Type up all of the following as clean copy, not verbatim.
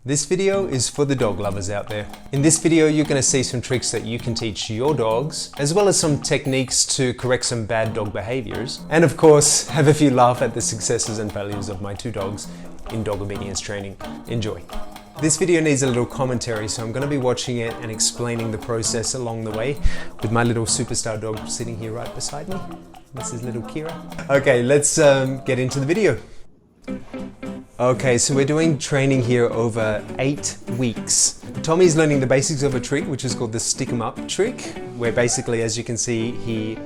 This video is for the dog lovers out there. In this video, you're going to see some tricks that you can teach your dogs, as well as some techniques to correct some bad dog behaviors. And of course, have a few laugh at the successes and failures of my two dogs in dog obedience training. Enjoy. This video needs a little commentary, so I'm going to be watching it and explaining the process along the way with my little superstar dog sitting here right beside me. This is little Kira. Okay, let's get into the video. Okay, so we're doing training here over 8 weeks. Tommy's learning the basics of a trick which is called the stick 'em up trick, where basically, as you can see, he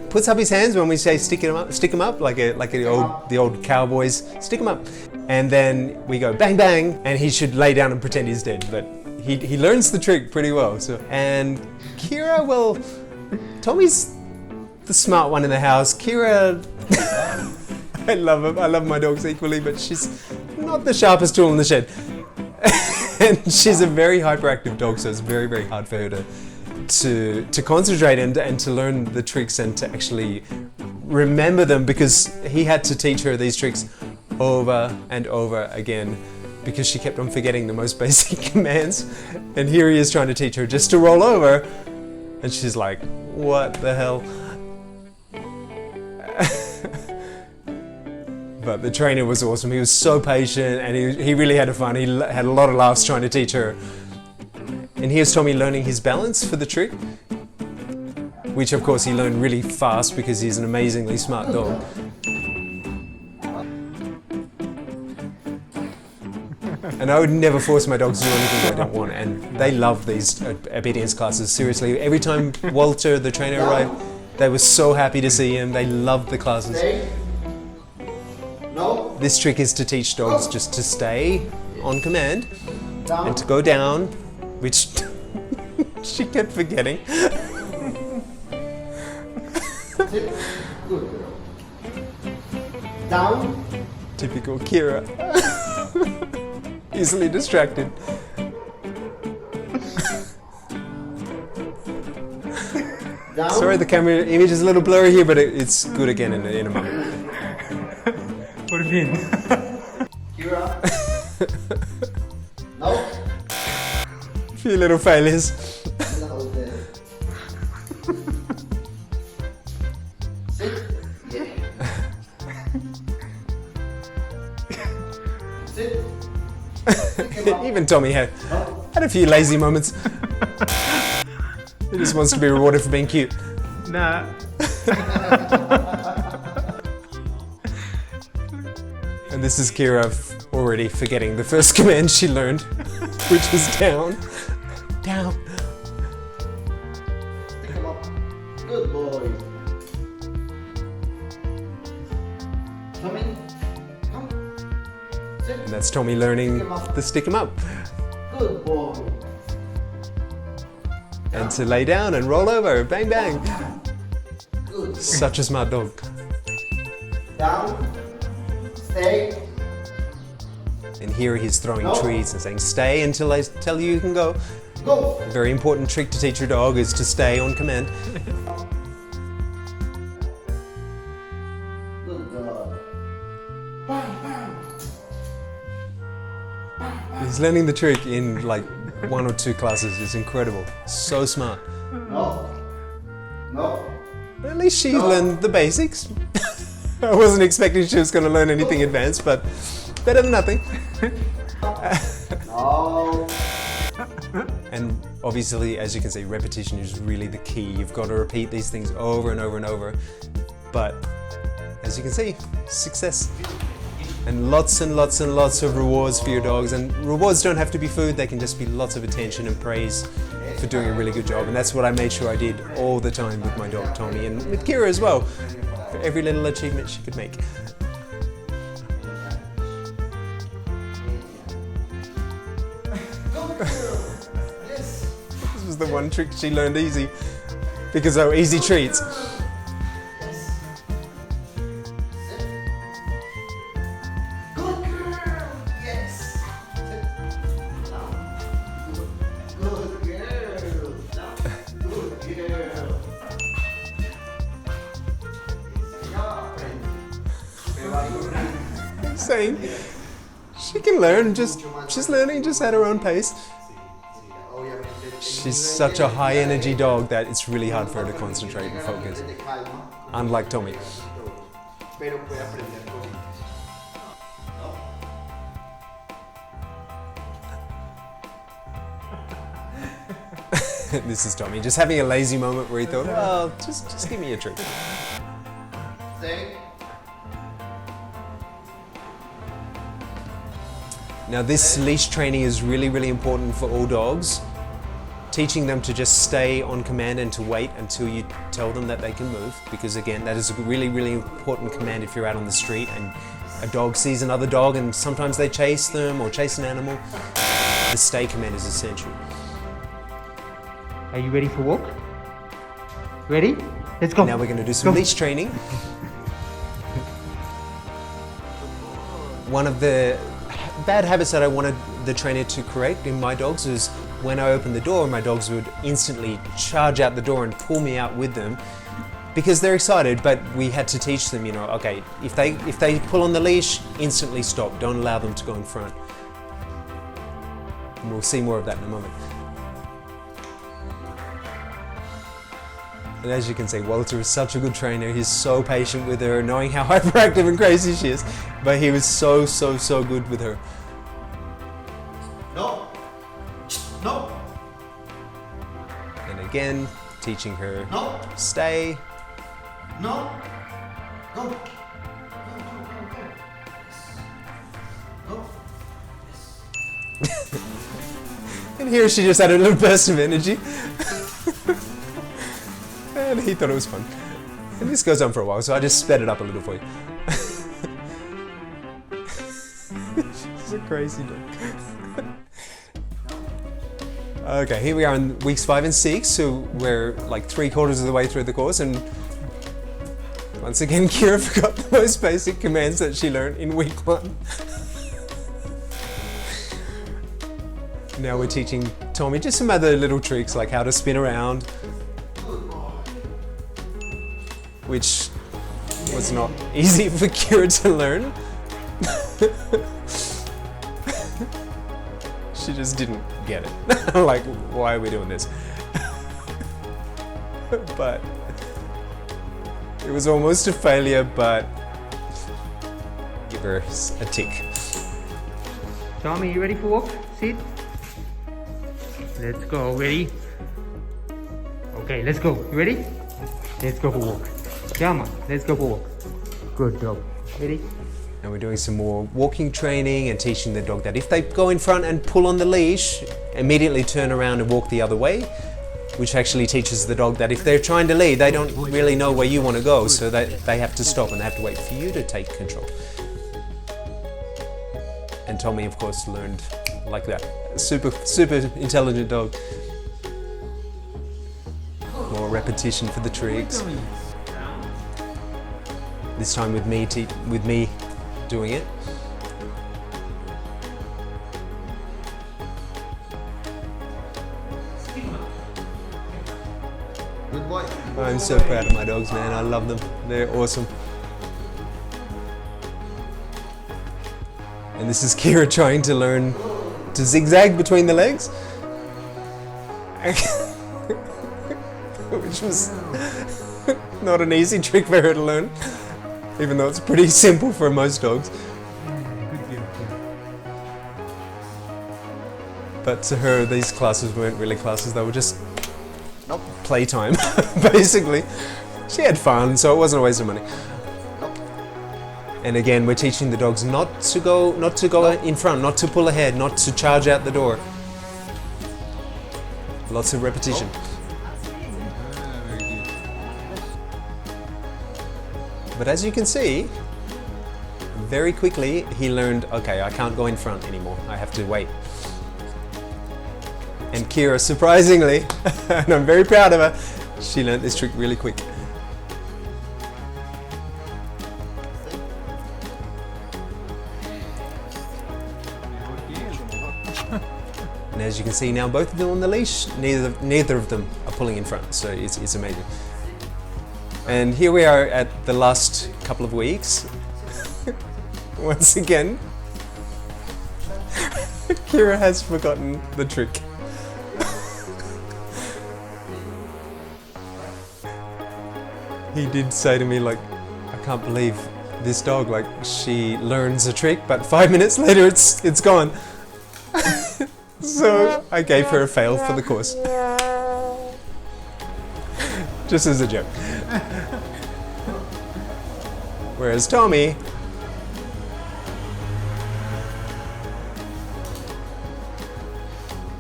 puts up his hands when we say stick 'em up, like the old cowboys, stick 'em up. And then we go bang bang, and he should lay down and pretend he's dead, but he learns the trick pretty well. And Kira, well, Tommy's the smart one in the house. Kira, I love her. I love my dogs equally, but she's not the sharpest tool in the shed. And she's a very hyperactive dog, so it's very, very hard for her to concentrate and to learn the tricks and to actually remember them, because he had to teach her these tricks over and over again because she kept on forgetting the most basic commands. And here he is trying to teach her just to roll over, and she's like, what the hell? But the trainer was awesome. He was so patient, and he really had fun. He had a lot of laughs trying to teach her. And here's Tommy learning his balance for the trick, which of course he learned really fast because he's an amazingly smart dog. And I would never force my dogs to do anything they don't want, and they love these obedience classes. Seriously, every time Walter, the trainer, arrived, they were so happy to see him. They loved the classes. No. This trick is to teach dogs just to stay on command and to go down, which she kept forgetting. Good girl. Down. Typical Kira. Easily distracted. Down. Sorry, the camera image is a little blurry here, but it's good again in a moment. Por fin. Kira. No. Few little failures. Sit. Yeah. Sit. Even Tommy had a few lazy moments. He just wants to be rewarded for being cute. Nah. And this is Kira already forgetting the first command she learned, which was down. Down. Pick him up. Good boy. Come in. Come. Sit. And that's Tommy learning the stick 'em up. Good boy. And to lay down and roll over. Bang, bang. Good. Such a smart dog. Down. Stay. And here he's throwing treats and saying, stay until I tell you can go. Go. A very important trick to teach your dog is to stay on command. Good dog. He's learning the trick in like 1 or 2 classes. It's incredible. So smart. No. No. At least she learned the basics. I wasn't expecting she was going to learn anything advanced, but better than nothing. No. And obviously, as you can see, repetition is really the key. You've got to repeat these things over and over and over. But as you can see, success. And lots and lots and lots of rewards for your dogs. And rewards don't have to be food. They can just be lots of attention and praise for doing a really good job. And that's what I made sure I did all the time with my dog, Tommy, and with Kira as well, for every little achievement she could make. Yes. This was the one trick she learned easy, because they were easy treats. Yes. Sit. Good girl. Yes. Sit. Down. Good girl. Down. Good girl. Saying she kept can learn, she's learning just at her own pace. Sí, obviamente. She's such a high energy dog that it's really hard for her to concentrate and focus. Unlike Tommy. Pero puede aprender cositas. This is Tommy, just having a lazy moment where he thought, well, just give me a treat. Stay. Now this leash training is really, really important for all dogs. Teaching them to just stay on command and to wait until you tell them that they can move, because again, that is a really, really important command if you're out on the street and a dog sees another dog and sometimes they chase them or chase an animal. The stay command is essential. Are you ready for walk? Ready? Let's go. Now we're going to do some leash training. One of the bad habits that I wanted the trainer to correct in my dogs is when I opened the door, my dogs would instantly charge out the door and pull me out with them because they're excited, but we had to teach them, you know, okay, if they pull on the leash, instantly stop. Don't allow them to go in front. And we'll see more of that in a moment. And as you can see, Walter is such a good trainer. He's so patient with her, knowing how hyperactive and crazy she is. But he was so good with her. No. No. And again, teaching her No. to stay. No. Go. Go. Go. Yes. And here she just had a little burst of energy. And he thought it was fun. And this goes on for a while, so I just sped it up a little for you. She's a crazy dog. Okay, here we are in weeks 5 and 6, so we're like 3/4 of the way through the course, and once again Kira forgot the most basic commands that she learned in week 1. Now we're teaching Tommy just some other little tricks like how to spin around, which was not easy for Kira to learn. She just didn't get it. Like, why are we doing this? But it was almost a failure, but give her a tick. Tommy, you ready for walk? Sit. Let's go. Ready? Okay, let's go. You ready? Let's go for walk. Come on, let's go for walk. Good dog. Ready? And we're doing some more walking training and teaching the dog that if they go in front and pull on the leash, immediately turn around and walk the other way, which actually teaches the dog that if they're trying to lead, they don't really know where you want to go, so that they have to stop and they have to wait for you to take control. And Tommy, of course, learned like that. Super intelligent dog. More repetition for the tricks. This time with me doing it. Good boy. I'm so proud of my dogs, man. I love them. They're awesome. And this is Kira trying to learn to zigzag between the legs. Which was not an easy trick for her to learn, even though it's pretty simple for most dogs. But to her, these classes weren't really classes, they were just playtime, basically. She had fun, so it wasn't a waste of money. And again, we're teaching the dogs not to go in front, not to pull ahead, not to charge out the door. Lots of repetition. But as you can see, very quickly he learned, okay, I can't go in front anymore, I have to wait. And Kira, surprisingly, and I'm very proud of her, she learned this trick really quick. And as you can see now, both of them on the leash, neither of them are pulling in front, so it's amazing. And here we are at the last couple of weeks. Once again, Kira has forgotten the trick. He did say to me, like, I can't believe this dog, like, she learns a trick, but 5 minutes later it's gone. So I gave her a fail for the course. Just as a joke. Whereas Tommy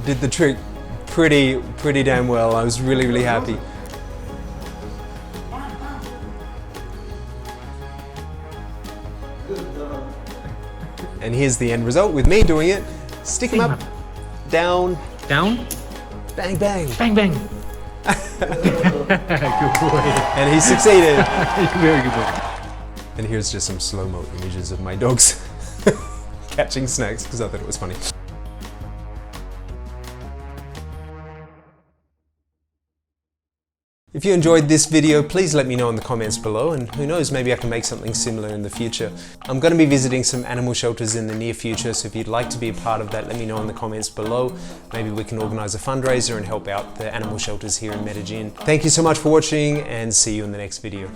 did the trick pretty damn well. I was really happy. And here's the end result with me doing it. Stick him up, down, Down, bang bang. bang, bang. Good boy. And he succeeded. Very good boy. And here's just some slow-mo images of my dogs catching snakes because I thought it was funny. If you enjoyed this video, please let me know in the comments below, and who knows, maybe I can make something similar in the future. I'm going to be visiting some animal shelters in the near future, so if you'd like to be a part of that, let me know in the comments below. Maybe we can organize a fundraiser and help out the animal shelters here in Medellin. Thank you so much for watching, and see you in the next video.